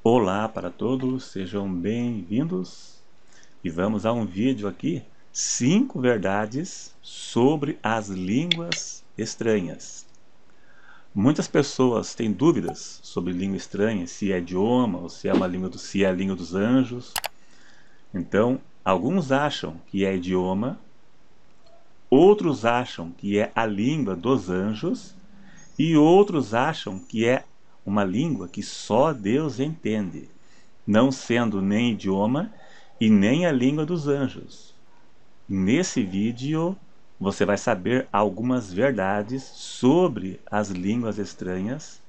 Olá para todos, sejam bem-vindos e vamos a um vídeo aqui, 5 verdades sobre as línguas estranhas. Muitas pessoas têm dúvidas sobre língua estranha, se é idioma ou se é a língua dos anjos. Então, alguns acham que é idioma, outros acham que é a língua dos anjos e outros acham que é uma língua que só Deus entende, não sendo nem idioma e nem a língua dos anjos. Nesse vídeo você vai saber algumas verdades sobre as línguas estranhas,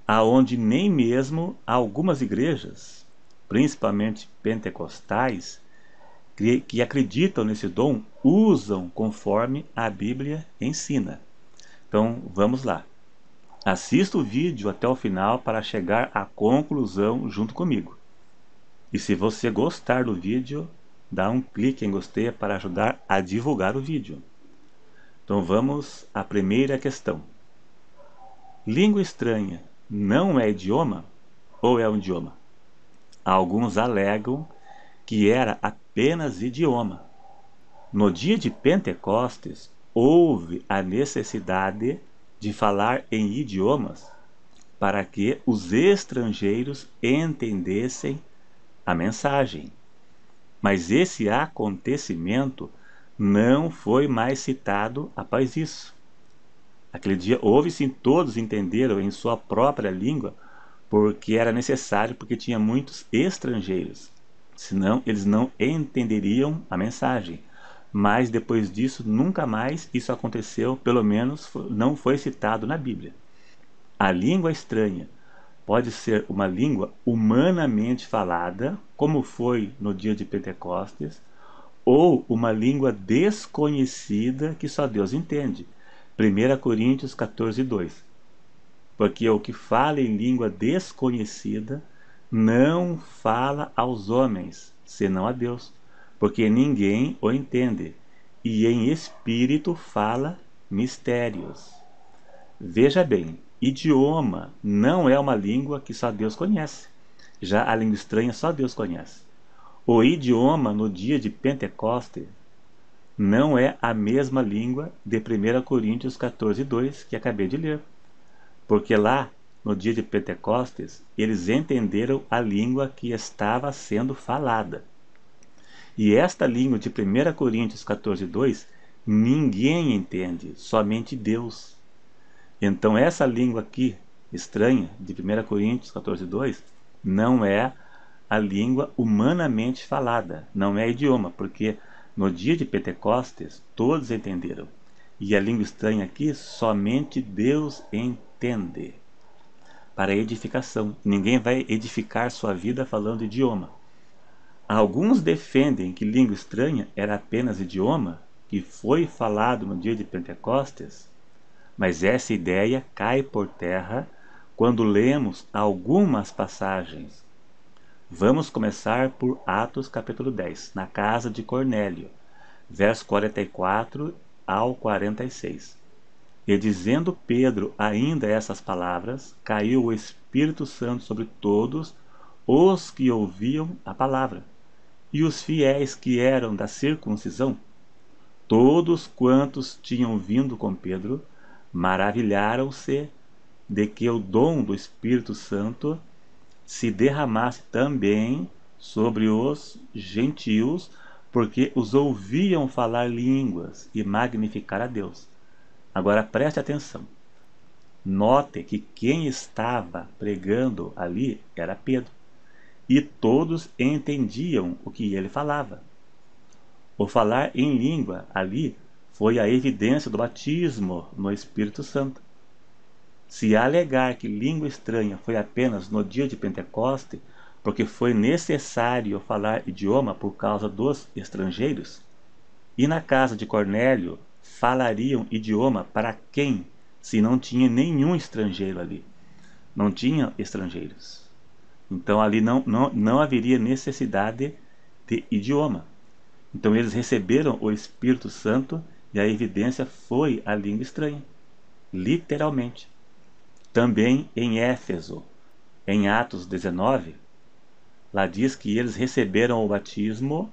aonde nem mesmo algumas igrejas, principalmente pentecostais, que acreditam nesse dom, usam conforme a Bíblia ensina. Então vamos lá. Assista o vídeo até o final para chegar à conclusão junto comigo. E se você gostar do vídeo, dá um clique em gostei para ajudar a divulgar o vídeo. Então vamos à primeira questão. Língua estranha não é idioma ou é um idioma? Alguns alegam que era apenas idioma. No dia de Pentecostes, houve a necessidade de falar em idiomas para que os estrangeiros entendessem a mensagem. Mas esse acontecimento não foi mais citado após isso. Aquele dia houve sim, todos entenderam em sua própria língua, porque era necessário, porque tinha muitos estrangeiros. Senão eles não entenderiam a mensagem. Mas depois disso, nunca mais isso aconteceu, pelo menos não foi citado na Bíblia. A língua estranha pode ser uma língua humanamente falada, como foi no dia de Pentecostes, ou uma língua desconhecida que só Deus entende. 1 Coríntios 14:2. Porque o que fala em língua desconhecida não fala aos homens, senão a Deus, porque ninguém o entende, e em espírito fala mistérios. Veja bem, idioma não é uma língua que só Deus conhece. Já a língua estranha só Deus conhece. O idioma no dia de Pentecostes não é a mesma língua de 1 Coríntios 14:2 que acabei de ler. Porque lá, no dia de Pentecostes, eles entenderam a língua que estava sendo falada. E esta língua de 1 Coríntios 14:2, ninguém entende, somente Deus. Então essa língua aqui, estranha, de 1 Coríntios 14:2, não é a língua humanamente falada, não é idioma, porque no dia de Pentecostes todos entenderam. E a língua estranha aqui, somente Deus entende. Para edificação. Ninguém vai edificar sua vida falando idioma. Alguns defendem que língua estranha era apenas idioma, que foi falado no dia de Pentecostes, mas essa ideia cai por terra quando lemos algumas passagens. Vamos começar por Atos capítulo 10, na casa de Cornélio, verso 44 ao 46. E dizendo Pedro ainda essas palavras, caiu o Espírito Santo sobre todos os que ouviam a palavra. E os fiéis que eram da circuncisão, todos quantos tinham vindo com Pedro, maravilharam-se de que o dom do Espírito Santo se derramasse também sobre os gentios, porque os ouviam falar línguas e magnificar a Deus. Agora preste atenção. Note que quem estava pregando ali era Pedro. E todos entendiam o que ele falava. O falar em língua ali foi a evidência do batismo no Espírito Santo. Se alegar que língua estranha foi apenas no dia de Pentecoste, porque foi necessário falar idioma por causa dos estrangeiros, e na casa de Cornélio falariam idioma para quem, se não tinha nenhum estrangeiro ali? Não tinha estrangeiros. Então ali não haveria necessidade de idioma. Então eles receberam o Espírito Santo e a evidência foi a língua estranha, literalmente. Também em Éfeso, em Atos 19, lá diz que eles receberam o batismo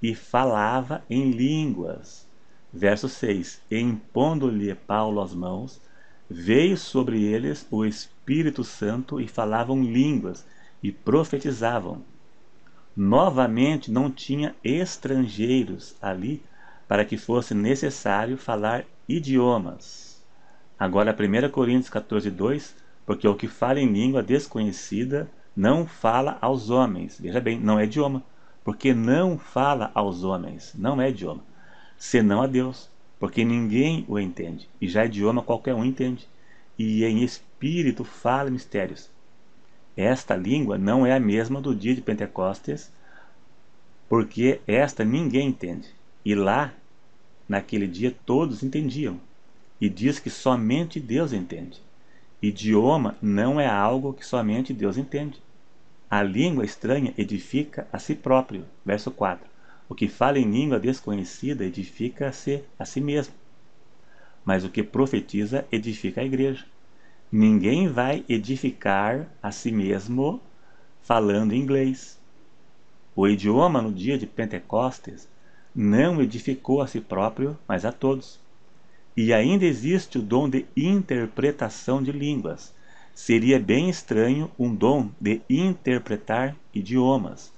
e falava em línguas. Verso 6: E impondo-lhe Paulo as mãos, veio sobre eles o Espírito Santo e falavam línguas e profetizavam. Novamente não tinha estrangeiros ali para que fosse necessário falar idiomas. Agora 1 Coríntios 14:2, porque o que fala em língua desconhecida não fala aos homens. Veja bem, não é idioma, porque não fala aos homens, não é idioma, senão a Deus, porque ninguém o entende, e já idioma qualquer um entende, e em espírito fala mistérios. Esta língua não é a mesma do dia de Pentecostes, porque esta ninguém entende, e lá, naquele dia, todos entendiam, e diz que somente Deus entende. Idioma não é algo que somente Deus entende. A língua estranha edifica a si próprio. Verso 4. O que fala em língua desconhecida edifica-se a si mesmo. Mas o que profetiza edifica a igreja. Ninguém vai edificar a si mesmo falando inglês. O idioma no dia de Pentecostes não edificou a si próprio, mas a todos. E ainda existe o dom de interpretação de línguas. Seria bem estranho um dom de interpretar idiomas.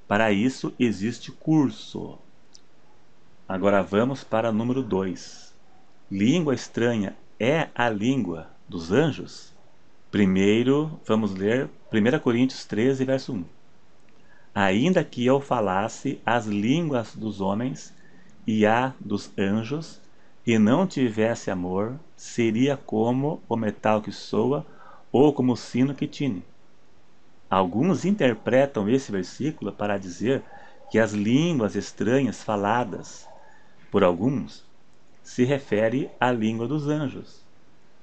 Para isso existe curso. Agora vamos para o número 2. Língua estranha é a língua dos anjos? Primeiro, vamos ler 1 Coríntios 13, verso 1. Ainda que eu falasse as línguas dos homens e a dos anjos, e não tivesse amor, seria como o metal que soa ou como o sino que tine. Alguns interpretam esse versículo para dizer que as línguas estranhas faladas por alguns se refere à língua dos anjos.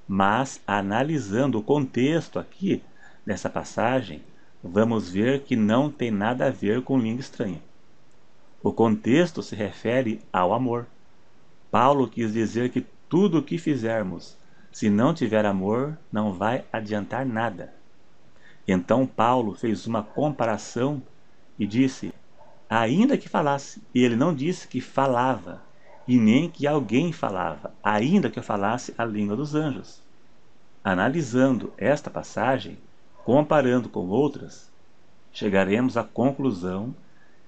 Mas, analisando o contexto aqui dessa passagem, vamos ver que não tem nada a ver com língua estranha. O contexto se refere ao amor. Paulo quis dizer que tudo o que fizermos, se não tiver amor, não vai adiantar nada. Então Paulo fez uma comparação e disse, ainda que falasse, e ele não disse que falava, e nem que alguém falava, ainda que eu falasse a língua dos anjos. Analisando esta passagem, comparando com outras, chegaremos à conclusão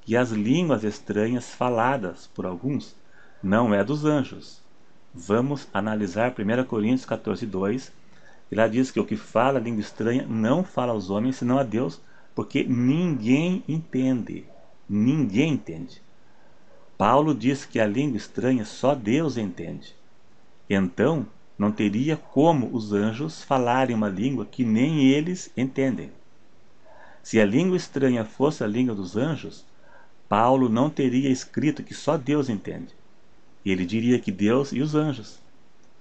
que as línguas estranhas faladas por alguns não é dos anjos. Vamos analisar 1 Coríntios 14:2, e lá diz que o que fala língua estranha não fala aos homens, senão a Deus, porque ninguém entende. Ninguém entende. Paulo diz que a língua estranha só Deus entende. Então, não teria como os anjos falarem uma língua que nem eles entendem. Se a língua estranha fosse a língua dos anjos, Paulo não teria escrito que só Deus entende. Ele diria que Deus e os anjos.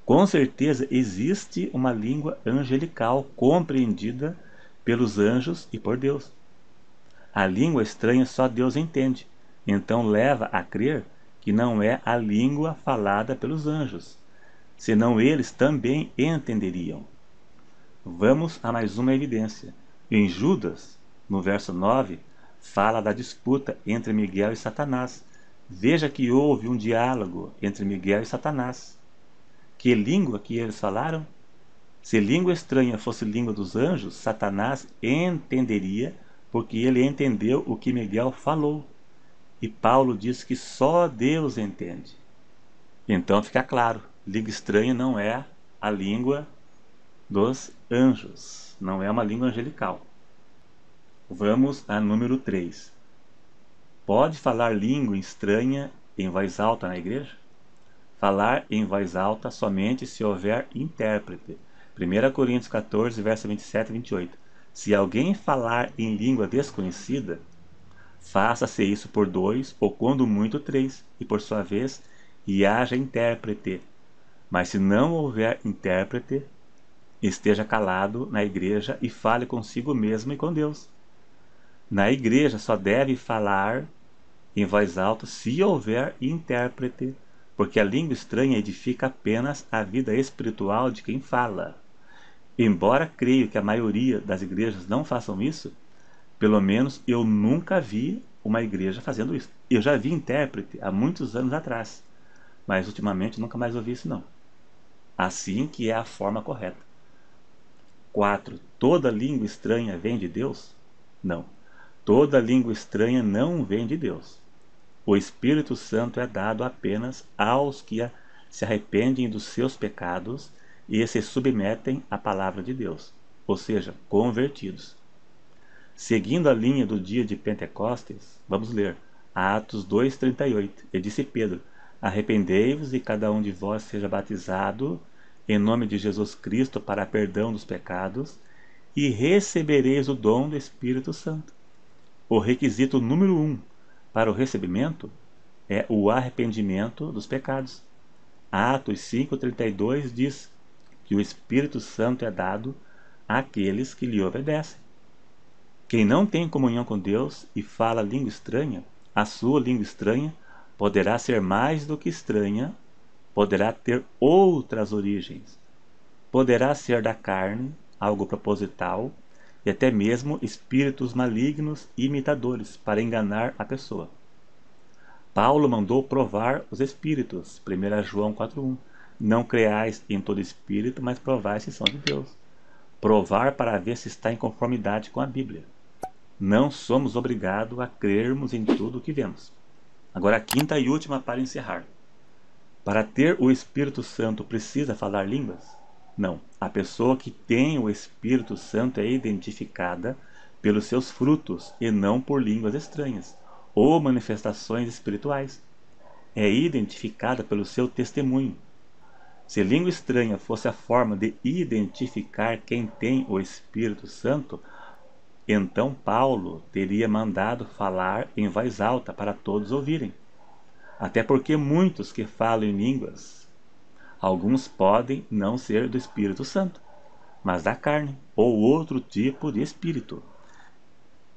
Com certeza existe uma língua angelical compreendida pelos anjos e por Deus. A língua estranha só Deus entende, então leva a crer que não é a língua falada pelos anjos, senão eles também entenderiam. Vamos a mais uma evidência. Em Judas, no verso 9, fala da disputa entre Miguel e Satanás. Veja que houve um diálogo entre Miguel e Satanás. Que língua que eles falaram? Se língua estranha fosse língua dos anjos, Satanás entenderia, porque ele entendeu o que Miguel falou. E Paulo diz que só Deus entende. Então fica claro, língua estranha não é a língua dos anjos, não é uma língua angelical. Vamos a número 3. Pode falar língua estranha em voz alta na igreja? Falar em voz alta somente se houver intérprete. 1 Coríntios 14, verso 27 e 28. Se alguém falar em língua desconhecida, faça-se isso por 2, ou quando muito 3, e por sua vez, e haja intérprete. Mas se não houver intérprete, esteja calado na igreja e fale consigo mesmo e com Deus. Na igreja só deve falar em voz alta se houver intérprete, porque a língua estranha edifica apenas a vida espiritual de quem fala. Embora creio que a maioria das igrejas não façam isso, pelo menos eu nunca vi uma igreja fazendo isso. Eu já vi intérprete há muitos anos atrás, mas ultimamente nunca mais ouvi isso não. Assim que é a forma correta. 4. Toda língua estranha vem de Deus? Não. Toda língua estranha não vem de Deus. O Espírito Santo é dado apenas aos que se arrependem dos seus pecados e se submetem à palavra de Deus, ou seja, convertidos. Seguindo a linha do dia de Pentecostes, vamos ler Atos 2,38. E disse Pedro: arrependei-vos e cada um de vós seja batizado em nome de Jesus Cristo para perdão dos pecados e recebereis o dom do Espírito Santo. O requisito número 1 para o recebimento é o arrependimento dos pecados. Atos 5,32 diz que o Espírito Santo é dado àqueles que lhe obedecem. Quem não tem comunhão com Deus e fala língua estranha, a sua língua estranha poderá ser mais do que estranha, poderá ter outras origens, poderá ser da carne, algo proposital, e até mesmo espíritos malignos e imitadores para enganar a pessoa. Paulo mandou provar os espíritos, 1 João 4,1. Não creais em todo espírito, mas provai se são de Deus. Provar para ver se está em conformidade com a Bíblia. Não somos obrigados a crermos em tudo o que vemos. Agora a quinta e última para encerrar. Para ter o Espírito Santo precisa falar línguas? Não. A pessoa que tem o Espírito Santo é identificada pelos seus frutos e não por línguas estranhas ou manifestações espirituais. É identificada pelo seu testemunho. Se língua estranha fosse a forma de identificar quem tem o Espírito Santo, então Paulo teria mandado falar em voz alta para todos ouvirem. Até porque muitos que falam em línguas, alguns podem não ser do Espírito Santo, mas da carne ou outro tipo de espírito.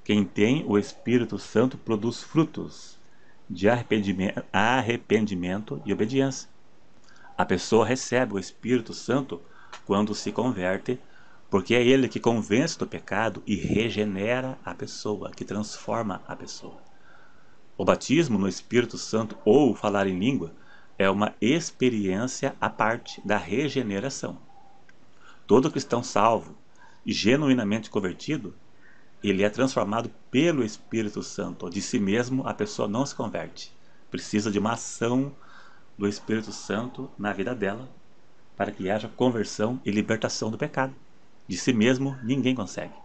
Quem tem o Espírito Santo produz frutos de arrependimento e obediência. A pessoa recebe o Espírito Santo quando se converte, porque é ele que convence do pecado e regenera a pessoa, que transforma a pessoa. O batismo no Espírito Santo ou falar em língua é uma experiência à parte da regeneração. Todo cristão salvo e genuinamente convertido, ele é transformado pelo Espírito Santo. De si mesmo a pessoa não se converte. Precisa de uma ação do Espírito Santo na vida dela para que haja conversão e libertação do pecado. De si mesmo ninguém consegue.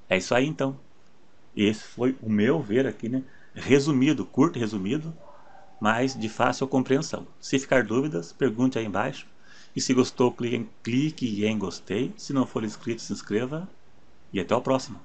É isso aí então. Esse foi o meu ver aqui, né? Resumido, curto e resumido, mas de fácil compreensão. Se ficar dúvidas, pergunte aí embaixo. E se gostou, clique em gostei. Se não for inscrito, se inscreva. E até o próximo.